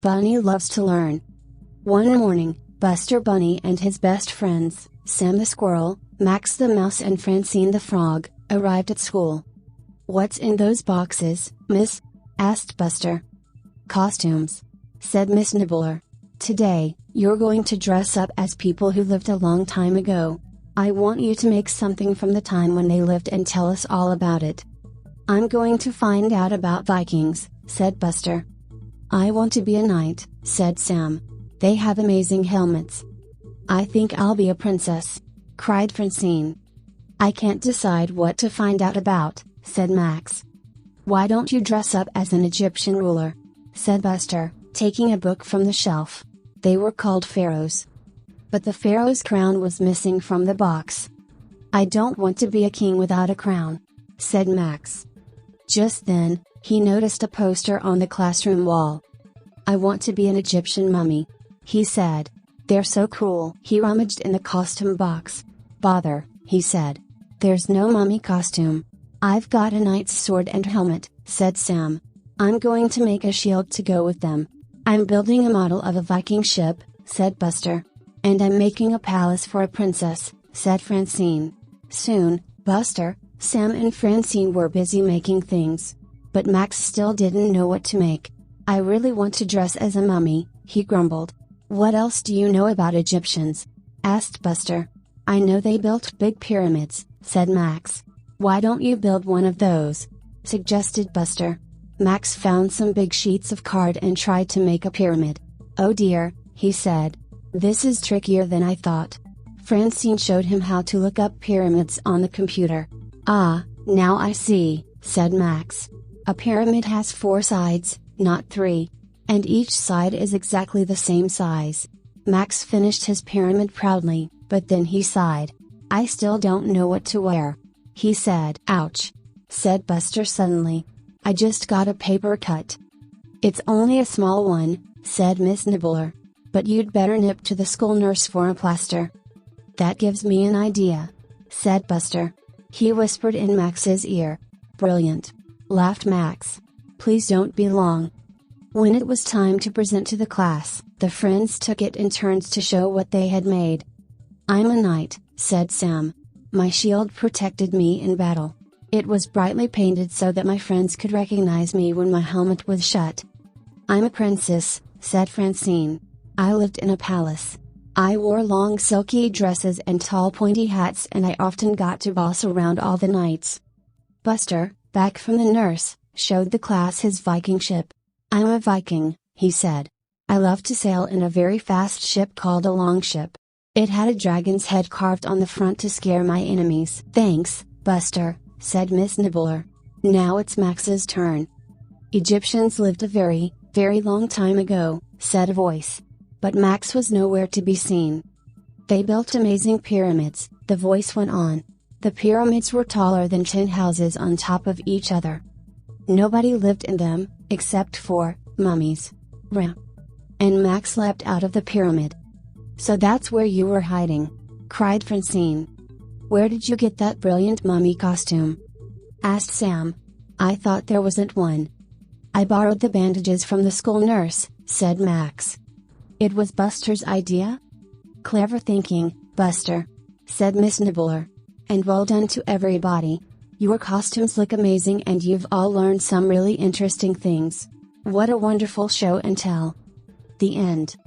Bunny loves to learn. One morning, Buster Bunny and his best friends, Sam the Squirrel, Max the Mouse and Francine the Frog, arrived at school. "What's in those boxes, Miss?" asked Buster. "Costumes," said Miss Nibbler. "Today, you're going to dress up as people who lived a long time ago. I want you to make something from the time when they lived and tell us all about it." "I'm going to find out about Vikings," said Buster. "I want to be a knight," said Sam. "They have amazing helmets." "I think I'll be a princess," cried Francine. "I can't decide what to find out about," said Max. "Why don't you dress up as an Egyptian ruler?" said Buster, taking a book from the shelf. They were called pharaohs. But the pharaoh's crown was missing from the box. "I don't want to be a king without a crown," said Max. Just then, he noticed a poster on the classroom wall. "I want to be an Egyptian mummy," he said. "They're so cool." He rummaged in the costume box. "Bother," he said. "There's no mummy costume." "I've got a knight's sword and helmet," said Sam. "I'm going to make a shield to go with them." "I'm building a model of a Viking ship," said Buster. "And I'm making a palace for a princess," said Francine. Soon, Buster, Sam and Francine were busy making things. But Max still didn't know what to make. "I really want to dress as a mummy," he grumbled. "What else do you know about Egyptians?" asked Buster. "I know they built big pyramids," said Max. "Why don't you build one of those?" suggested Buster. Max found some big sheets of card and tried to make a pyramid. "Oh dear," he said. "This is trickier than I thought." Francine showed him how to look up pyramids on the computer. "Ah, now I see," said Max. "A pyramid has 4 sides, not 3. And each side is exactly the same size." Max finished his pyramid proudly, but then he sighed. "I still don't know what to wear," he said. "Ouch," said Buster suddenly. "I just got a paper cut." "It's only a small one," said Miss Nibbler. "But you'd better nip to the school nurse for a plaster." "That gives me an idea," said Buster. He whispered in Max's ear. "Brilliant," laughed Max. "Please don't be long." When it was time to present to the class, the friends took it in turns to show what they had made. "I'm a knight," said Sam. "My shield protected me in battle. It was brightly painted so that my friends could recognize me when my helmet was shut." "I'm a princess," said Francine. "I lived in a palace. I wore long silky dresses and tall pointy hats and I often got to boss around all the knights." Buster, back from the nurse, showed the class his Viking ship. "I'm a Viking," he said. "I love to sail in a very fast ship called a longship. It had a dragon's head carved on the front to scare my enemies." "Thanks, Buster," said Miss Nibbler. "Now it's Max's turn." "Egyptians lived a very, very long time ago," said a voice. But Max was nowhere to be seen. "They built amazing pyramids," the voice went on. "The pyramids were taller than 10 houses on top of each other. Nobody lived in them, except for mummies." Rah! And Max leapt out of the pyramid. "So that's where you were hiding," cried Francine. "Where did you get that brilliant mummy costume?" asked Sam. "I thought there wasn't one." "I borrowed the bandages from the school nurse," said Max. "It was Buster's idea?" "Clever thinking, Buster," said Miss Nibbler. "And well done to everybody. Your costumes look amazing and you've all learned some really interesting things. What a wonderful show and tell." The end.